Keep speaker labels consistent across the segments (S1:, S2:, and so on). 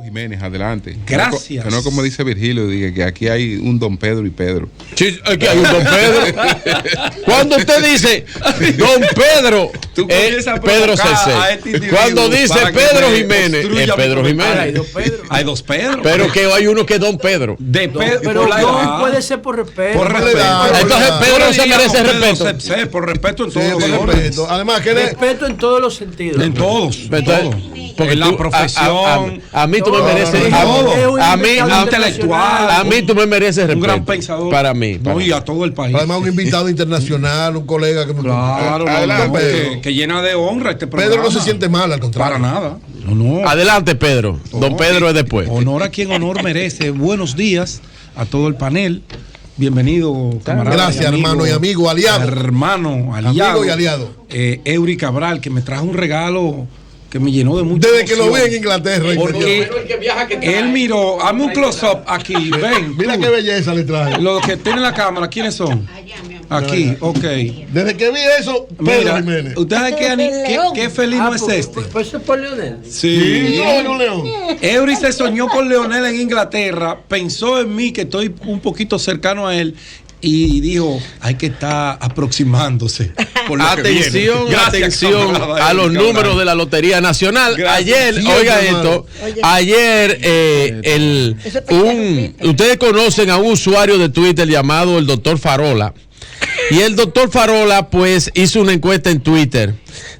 S1: Jiménez, adelante.
S2: Gracias.
S1: Que no como dice Virgilio, diga que aquí hay un Don Pedro y Pedro.
S3: Sí, aquí hay un Don Pedro. Cuando usted dice Don Pedro, Pedro CC. Cuando dice Pedro Jiménez, es Pedro Jiménez.
S2: Hay dos Pedro.
S3: Pero que hay uno que es Don Pedro.
S4: Pero Don puede ser por respeto.
S2: Por respeto.
S3: Entonces Pedro no se merece respeto.
S2: Por respeto en todos
S5: los sentidos. Además, que
S4: respeto en todos los sentidos.
S2: En todos.
S3: Porque
S2: en la profesión.
S3: A mí tú me mereces
S2: intelectual.
S3: A mí tú me mereces respeto.
S2: Un gran pensador.
S3: Para mí.
S2: Y a todo el país.
S5: Además, un invitado internacional, un colega que me
S2: que llena de honra este programa.
S5: Pedro no se siente mal, al contrario.
S2: Para nada.
S3: No. Adelante, Pedro. Don Pedro es después.
S2: Honor a quien honor merece. Buenos días a todo el panel. Bienvenido, camarada.
S5: Gracias, hermano y amigo, aliado.
S2: Hermano, aliado.
S5: Amigo y aliado.
S2: Eury Cabral, que me trajo un regalo que me llenó de mucha
S5: Desde emoción. Que lo vi en Inglaterra.
S2: Porque él miró, hazme un close-up aquí, ven.
S5: Mira qué belleza le traje.
S2: Los que tienen la cámara, ¿quiénes son? Aquí, ok.
S5: Desde que vi eso, Pedro Jiménez.
S2: ¿Usted sabe qué feliz no es este?
S4: Pues es por Leonel.
S2: Sí.
S5: No, León.
S2: Eury se soñó con Leonel en Inglaterra, pensó en mí, que estoy un poquito cercano a él, y dijo, hay que estar aproximándose.
S3: Atención a los números de la Lotería Nacional. Ayer, oiga esto, ustedes conocen a un usuario de Twitter llamado el Dr. Farola. Y el doctor Farola pues hizo una encuesta en Twitter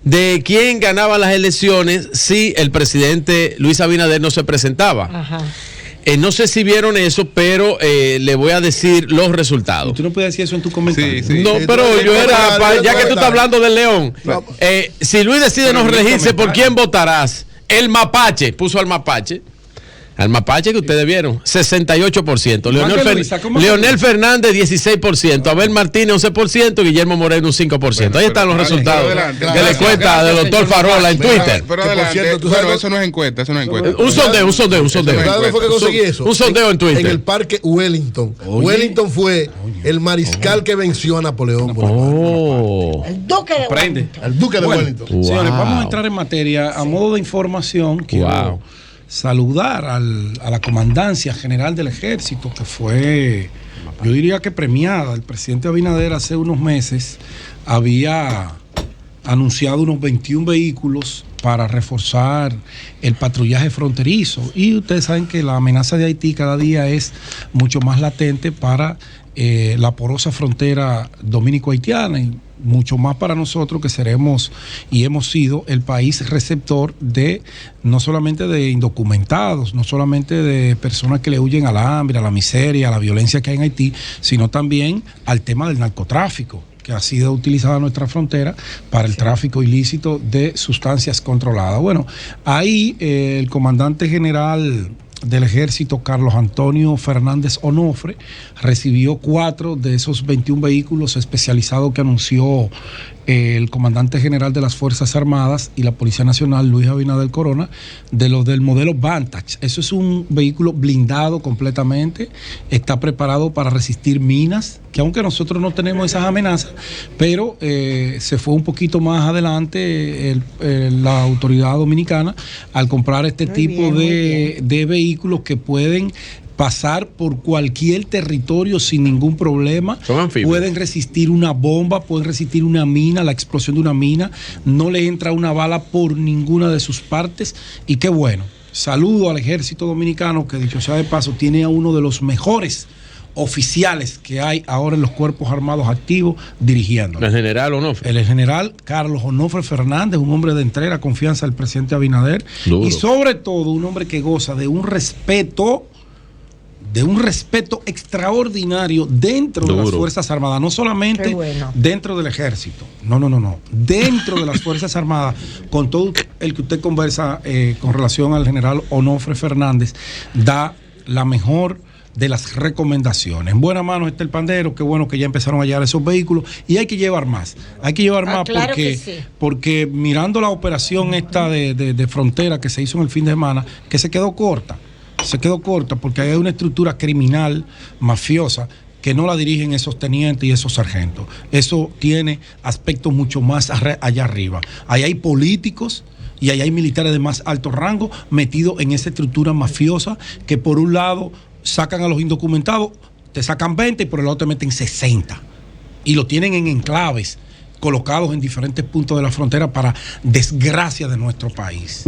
S3: de quién ganaba las elecciones si el presidente Luis Abinader no se presentaba. Ajá. No sé si vieron eso, pero le voy a decir los resultados.
S2: ¿Tú no puedes decir eso en tu comentario?
S3: Sí. No, pero yo ya que tú estás hablando del León, si Luis decide no reelegirse, ¿por quién votarás? El Mapache, puso al Mapache. Al Mapache que ustedes vieron, 68%. Leonel Fernández, 16%. Abel Martínez, 11%. Guillermo Moreno, un 5%. Ahí están los resultados de la encuesta del doctor Farola en Twitter.
S1: Pero adelante, bueno, eso no es encuesta,
S3: Un sondeo.
S5: ¿Sabes dónde fue que conseguí eso?
S3: Un sondeo en Twitter.
S5: En el Parque Wellington. Wellington fue el mariscal que venció a Napoleón.
S4: El Duque de Wellington.
S5: El Duque de Wellington.
S2: Señores, vamos a entrar en materia. A modo de información, quiero saludar a la Comandancia General del Ejército, que fue, yo diría que premiada. El presidente Abinader hace unos meses había anunciado unos 21 vehículos para reforzar el patrullaje fronterizo. Y ustedes saben que la amenaza de Haití cada día es mucho más latente para la porosa frontera dominico-haitiana, y mucho más para nosotros, que seremos y hemos sido el país receptor de no solamente de indocumentados, no solamente de personas que le huyen al hambre, a la miseria, a la violencia que hay en Haití, sino también al tema del narcotráfico, que ha sido utilizada nuestra frontera para el tráfico ilícito de sustancias controladas. Bueno, ahí el comandante general del Ejército, Carlos Antonio Fernández Onofre, recibió 4 de esos 21 vehículos especializados que anunció el comandante general de las Fuerzas Armadas y la Policía Nacional, Luis Abinader Corona, de los del modelo Vantage. Eso es un vehículo blindado completamente, está preparado para resistir minas, que aunque nosotros no tenemos esas amenazas, pero se fue un poquito más adelante la autoridad dominicana al comprar este tipo de vehículos que pueden pasar por cualquier territorio sin ningún problema. Pueden resistir una bomba, pueden resistir una mina, la explosión de una mina. No le entra una bala por ninguna de sus partes. Y qué bueno. Saludo al Ejército Dominicano, que dicho sea de paso, tiene a uno de los mejores oficiales que hay ahora en los cuerpos armados activos dirigiendo.
S3: El general Onofre.
S2: El general Carlos Onofre Fernández, un hombre de entrega, confianza del presidente Abinader.
S3: Duro.
S2: Y sobre todo un hombre que goza de un respeto extraordinario dentro de las Fuerzas Armadas, no solamente dentro del Ejército, no, dentro de las Fuerzas Armadas, con todo el que usted conversa con relación al general Onofre Fernández, da la mejor de las recomendaciones. En buena mano está el pandero, qué bueno que ya empezaron a llegar esos vehículos, y hay que llevar más, claro, porque mirando la operación esta de frontera que se hizo en el fin de semana, que se quedó corta porque hay una estructura criminal, mafiosa, que no la dirigen esos tenientes y esos sargentos. Eso tiene aspectos mucho más allá arriba. Ahí hay políticos y ahí hay militares de más alto rango metidos en esa estructura mafiosa que por un lado sacan a los indocumentados, te sacan 20 y por el otro te meten 60. Y lo tienen en enclaves colocados en diferentes puntos de la frontera para desgracia de nuestro país.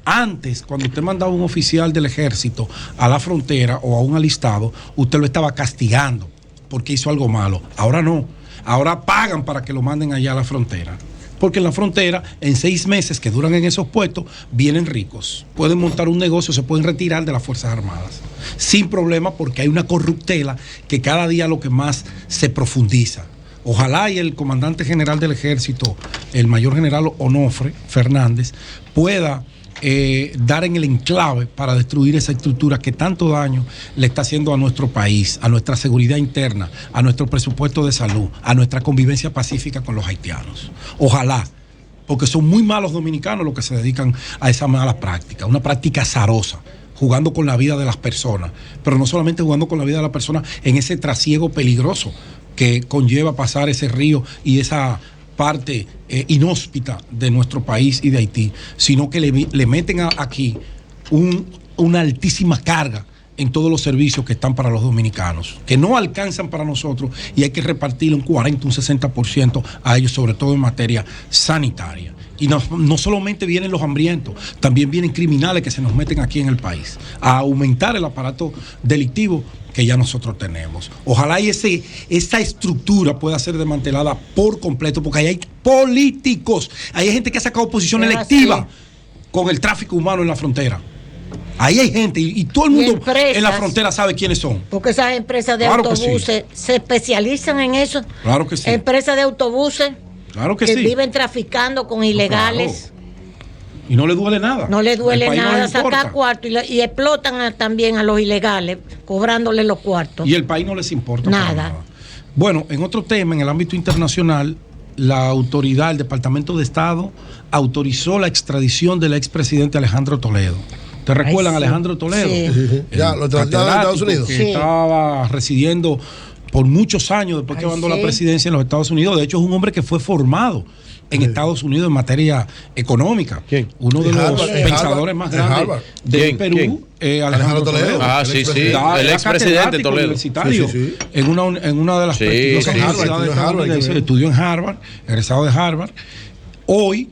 S2: Antes, cuando usted mandaba un oficial del ejército a la frontera o a un alistado, usted lo estaba castigando porque hizo algo malo. Ahora no. Ahora pagan para que lo manden allá a la frontera. Porque en la frontera, en 6 meses que duran en esos puestos, vienen ricos. Pueden montar un negocio, se pueden retirar de las Fuerzas Armadas. Sin problema, porque hay una corruptela que cada día lo que más se profundiza. Ojalá y el comandante general del ejército, el mayor general Onofre Fernández, pueda dar en el enclave para destruir esa estructura que tanto daño le está haciendo a nuestro país, a nuestra seguridad interna, a nuestro presupuesto de salud, a nuestra convivencia pacífica con los haitianos. Ojalá, porque son muy malos dominicanos los que se dedican a esa mala práctica, una práctica azarosa, jugando con la vida de las personas, pero no solamente jugando con la vida de las personas en ese trasiego peligroso que conlleva pasar ese río y esa parte inhóspita de nuestro país y de Haití, sino que le meten aquí una altísima carga en todos los servicios que están para los dominicanos, que no alcanzan para nosotros y hay que repartirle un 40, un 60% a ellos, sobre todo en materia sanitaria. Y no solamente vienen los hambrientos, también vienen criminales que se nos meten aquí en el país a aumentar el aparato delictivo que ya nosotros tenemos. Ojalá y esa estructura pueda ser desmantelada por completo, porque ahí hay políticos, ahí hay gente que ha sacado posición electiva con el tráfico humano en la frontera. Ahí hay gente y todo el mundo en la frontera sabe quiénes son.
S6: Porque esas empresas de autobuses se especializan en eso.
S2: Claro que sí.
S6: Empresas de autobuses que
S2: sí,
S6: viven traficando con ilegales.
S2: Claro. Y no le duele nada.
S6: No le duele nada sacar cuartos y explotan también a los ilegales, cobrándoles los cuartos.
S2: Y el país no les importa
S6: nada.
S2: Bueno, en otro tema, en el ámbito internacional, la autoridad, el Departamento de Estado, autorizó la extradición del expresidente Alejandro Toledo. ¿Te recuerdan a Alejandro Toledo?
S5: Sí. Ya, lo trataron en Estados Unidos.
S2: Que estaba residiendo por muchos años después que abandonó la presidencia en los Estados Unidos. De hecho, es un hombre que fue formado en Estados Unidos en materia económica.
S3: ¿Quién?
S2: Uno de los pensadores más grandes de Perú, Alejandro Toledo.
S3: Ah, sí, sí. El expresidente Toledo.
S2: Universitario en una de las prestigiosas universidades de Estados Unidos. Estudió en Harvard, egresado de Harvard. Hoy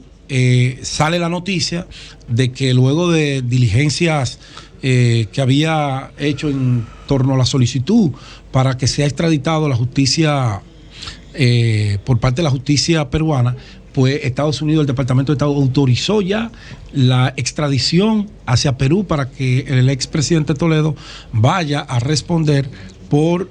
S2: sale la noticia de que luego de diligencias que había hecho en torno a la solicitud para que sea extraditado a la justicia por parte de la justicia peruana, pues Estados Unidos, el Departamento de Estado autorizó ya la extradición hacia Perú para que el expresidente Toledo vaya a responder por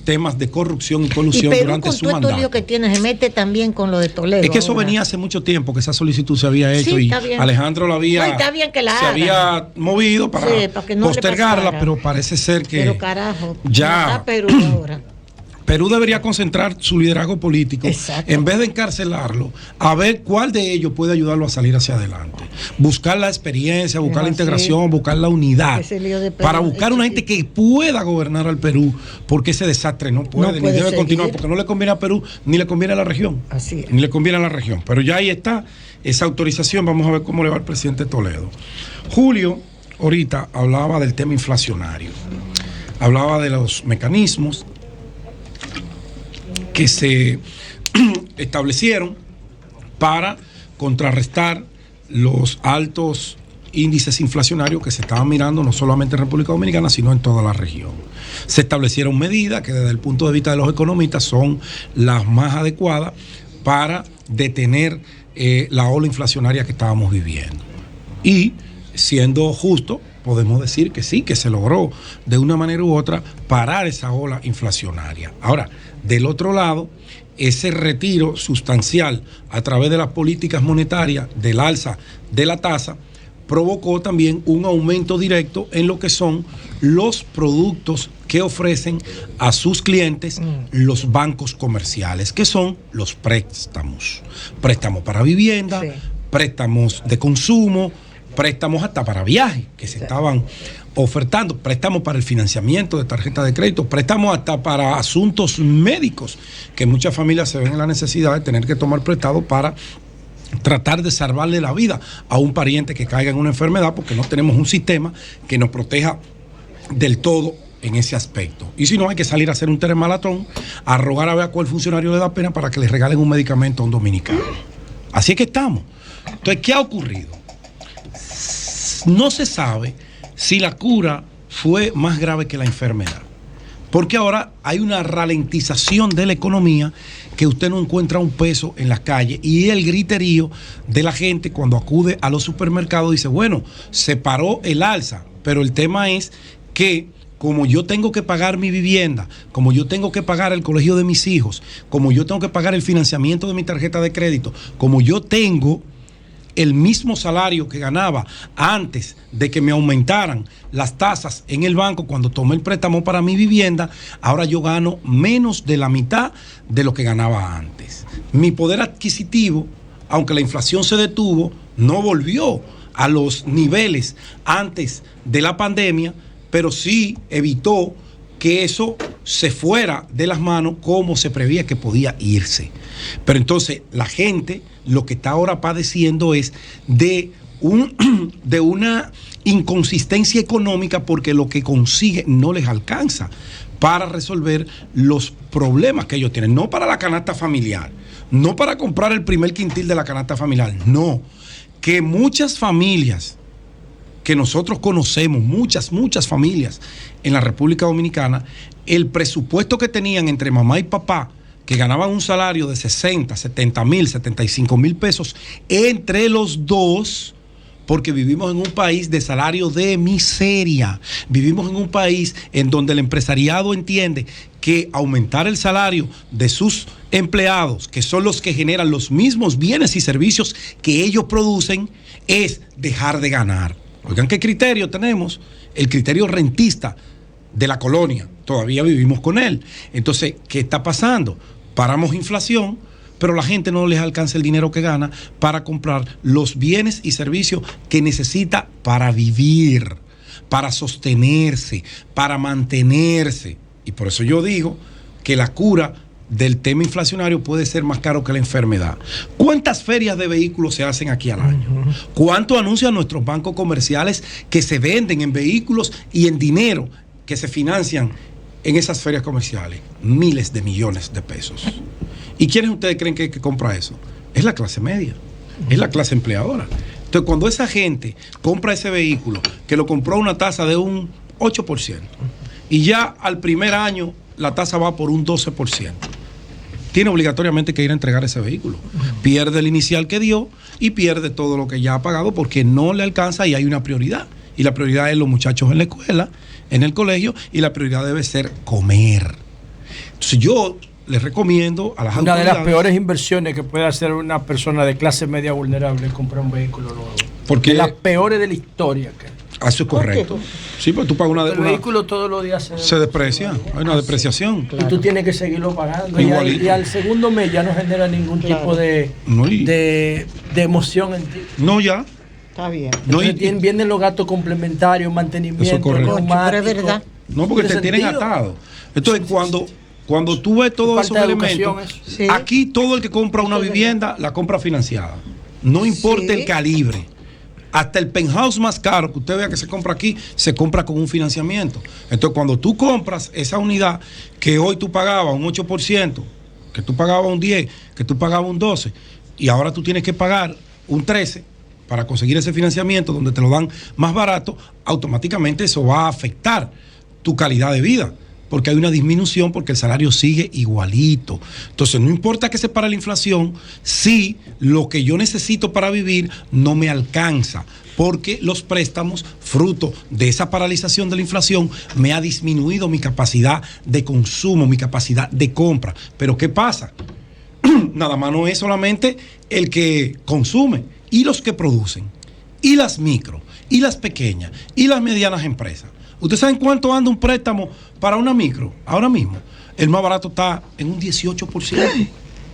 S2: temas de corrupción y colusión durante su mandato.
S6: El lío que tiene se mete también con lo de Toledo.
S2: Es que eso venía hace mucho tiempo, que esa solicitud se había hecho y Alejandro la había, había movido para que no postergarla, pero parece ser que
S6: pero carajo,
S2: ya
S6: Perú ahora.
S2: Perú debería concentrar su liderazgo político, en vez de encarcelarlo, a ver cuál de ellos puede ayudarlo a salir hacia adelante. Buscar la experiencia, buscar la integración, buscar la unidad, para buscar una gente que pueda gobernar al Perú, porque ese desastre no puede ni debe continuar, porque no le conviene a Perú, ni le conviene a la región.
S6: Así es.
S2: Ni le conviene a la región. Pero ya ahí está esa autorización, vamos a ver cómo le va al presidente Toledo. Julio, ahorita, hablaba del tema inflacionario, hablaba de los mecanismos que se establecieron para contrarrestar los altos índices inflacionarios que se estaban mirando no solamente en República Dominicana, sino en toda la región. Se establecieron medidas que desde el punto de vista de los economistas son las más adecuadas para detener la ola inflacionaria que estábamos viviendo. Y siendo justo, podemos decir que sí, que se logró de una manera u otra parar esa ola inflacionaria. Ahora, del otro lado, ese retiro sustancial a través de las políticas monetarias del alza de la tasa provocó también un aumento directo en lo que son los productos que ofrecen a sus clientes los bancos comerciales, que son los préstamos. Préstamos para vivienda, préstamos de consumo, préstamos hasta para viajes que se estaban ofertando préstamos para el financiamiento de tarjetas de crédito, préstamos hasta para asuntos médicos, que muchas familias se ven en la necesidad de tener que tomar prestado para tratar de salvarle la vida a un pariente que caiga en una enfermedad, porque no tenemos un sistema que nos proteja del todo en ese aspecto. Y si no, hay que salir a hacer un telemaratón, a rogar a ver a cuál funcionario le da pena para que le regalen un medicamento a un dominicano. Así es que estamos. Entonces, ¿qué ha ocurrido? No se sabe si la cura fue más grave que la enfermedad, porque ahora hay una ralentización de la economía, que usted no encuentra un peso en las calles, y el griterío de la gente cuando acude a los supermercados dice, bueno, se paró el alza, pero el tema es que como yo tengo que pagar mi vivienda, como yo tengo que pagar el colegio de mis hijos, como yo tengo que pagar el financiamiento de mi tarjeta de crédito, como yo tengo el mismo salario que ganaba antes de que me aumentaran las tasas en el banco cuando tomé el préstamo para mi vivienda, ahora yo gano menos de la mitad de lo que ganaba antes. Mi poder adquisitivo, aunque la inflación se detuvo, no volvió a los niveles antes de la pandemia, pero sí evitó que eso se fuera de las manos como se prevía que podía irse. Pero entonces la gente lo que está ahora padeciendo es de una inconsistencia económica, porque lo que consigue no les alcanza para resolver los problemas que ellos tienen. No para la canasta familiar, no para comprar el primer quintil de la canasta familiar, no. Que muchas familias que nosotros conocemos, muchas familias en la República Dominicana, el presupuesto que tenían entre mamá y papá, que ganaban un salario de 60, 70 mil, 75 mil pesos entre los dos, porque vivimos en un país de salario de miseria, vivimos en un país en donde el empresariado entiende que aumentar el salario de sus empleados, que son los que generan los mismos bienes y servicios que ellos producen, es dejar de ganar. Oigan, ¿qué criterio tenemos? El criterio rentista de la colonia. Todavía vivimos con él. Entonces, ¿qué está pasando? Paramos inflación, pero la gente no les alcanza el dinero que gana para comprar los bienes y servicios que necesita para vivir, para sostenerse, para mantenerse. Y por eso yo digo que la cura del tema inflacionario puede ser más caro que la enfermedad. ¿Cuántas ferias de vehículos se hacen aquí al año? ¿Cuánto anuncian nuestros bancos comerciales que se venden en vehículos y en dinero que se financian en esas ferias comerciales? Miles de millones de pesos. ¿Y quiénes ustedes creen que compra eso? Es la clase media, es la clase empleadora. Entonces, cuando esa gente compra ese vehículo, que lo compró a una tasa de un 8%, y ya al primer año la tasa va por un 12%, tiene obligatoriamente que ir a entregar ese vehículo. Pierde el inicial que dio y pierde todo lo que ya ha pagado, porque no le alcanza y hay una prioridad. Y la prioridad es los muchachos en la escuela, en el colegio, y la prioridad debe ser comer. Entonces yo les recomiendo a las autoridades...
S4: Una de las peores inversiones que puede hacer una persona de clase media vulnerable es comprar un vehículo nuevo.
S2: Porque
S4: de las peores de la historia.
S2: Eso es correcto. Sí, pues tú pagas
S4: el vehículo todos los días
S2: se deprecia, hay una depreciación.
S4: Claro. Y tú tienes que seguirlo pagando. Y al segundo mes ya no genera ningún tipo de emoción en ti.
S2: No, ya.
S6: Está bien.
S4: Entonces vienen los gastos complementarios, mantenimiento,
S2: eso es correcto.
S6: Pero es verdad.
S2: No, porque te tienen atado. Entonces, cuando tú ves todos esos elementos, sí. Aquí todo el que compra una vivienda la compra financiada. No importa el calibre. Hasta el penthouse más caro que usted vea que se compra aquí, se compra con un financiamiento. Entonces, cuando tú compras esa unidad que hoy tú pagabas un 8%, que tú pagabas un 10%, que tú pagabas un 12%, y ahora tú tienes que pagar un 13% para conseguir ese financiamiento donde te lo dan más barato, automáticamente eso va a afectar tu calidad de vida, porque hay una disminución, porque el salario sigue igualito. Entonces, no importa que se pare la inflación, si lo que yo necesito para vivir no me alcanza, porque los préstamos, fruto de esa paralización de la inflación, me ha disminuido mi capacidad de consumo, mi capacidad de compra. Pero ¿qué pasa? Nada más no es solamente el que consume, y los que producen, y las micro, y las pequeñas, y las medianas empresas. ¿Ustedes saben cuánto anda un préstamo para una micro? Ahora mismo, el más barato está en un 18%.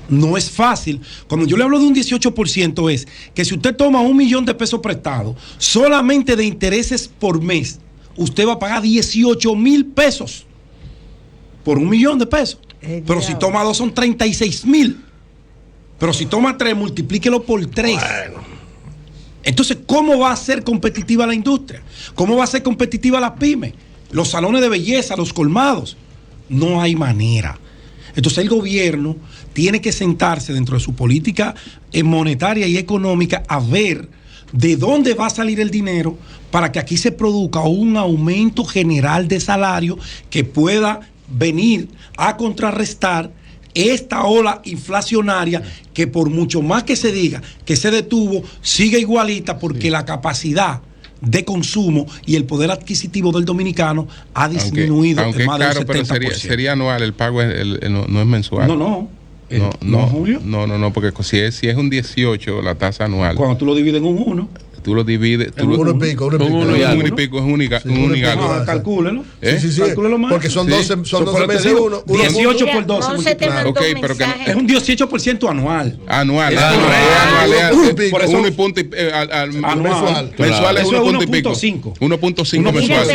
S2: No es fácil. Cuando yo le hablo de un 18%, es que si usted toma $1 millón de pesos prestados, solamente de intereses por mes, usted va a pagar 18,000 pesos por 1 millón de pesos. Pero si toma 2 son 36,000. Pero si toma 3, multiplíquelo por 3. Bueno. Entonces, ¿cómo va a ser competitiva la industria? ¿Cómo va a ser competitiva las pymes? Los salones de belleza, los colmados. No hay manera. Entonces el gobierno tiene que sentarse dentro de su política monetaria y económica a ver de dónde va a salir el dinero para que aquí se produzca un aumento general de salario que pueda venir a contrarrestar esta ola inflacionaria que por mucho más que se diga que se detuvo, sigue igualita porque la capacidad de consumo y el poder adquisitivo del dominicano ha disminuido
S1: aunque
S2: más
S1: claro,
S2: del 70%.
S1: pero sería anual, el pago no es mensual.
S2: No, Julio.
S1: No, porque si es un 18 la tasa anual.
S2: Cuando tú lo divides en un 1.
S1: Tú lo divides.
S5: Uno y pico.
S1: Es un
S2: calcúlelo.
S5: Sí. Calcúlelo más. Porque son 12 meses y uno.
S2: 18 por 12.
S1: Pero que
S2: es un 18% anual.
S1: Anual. Por eso 1 y punto anual. Mensual es 1.5. 1.5 mensual.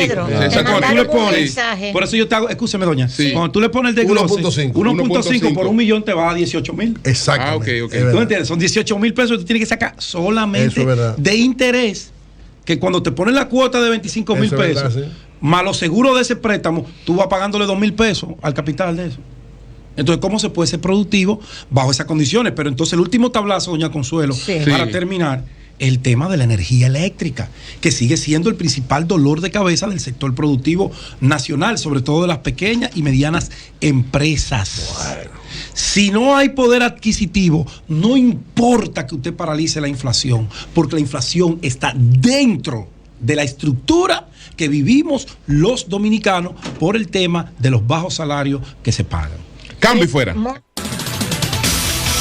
S2: Por eso yo te hago, escúcheme, doña. Cuando tú le pones el desglose, 1.5 por 1 millón te va a 18,000.
S5: Exacto.
S2: ¿Tú entiendes? Son 18,000 pesos que tú tienes que sacar solamente de interés, que cuando te ponen la cuota de 25,000 pesos, más los seguros de ese préstamo, tú vas pagándole 2,000 pesos al capital de eso. Entonces, ¿cómo se puede ser productivo bajo esas condiciones? Pero entonces el último tablazo, doña Consuelo, para terminar, el tema de la energía eléctrica, que sigue siendo el principal dolor de cabeza del sector productivo nacional, sobre todo de las pequeñas y medianas empresas. Bueno. Si no hay poder adquisitivo, no importa que usted paralice la inflación, porque la inflación está dentro de la estructura que vivimos los dominicanos por el tema de los bajos salarios que se pagan.
S1: Cambio y fuera.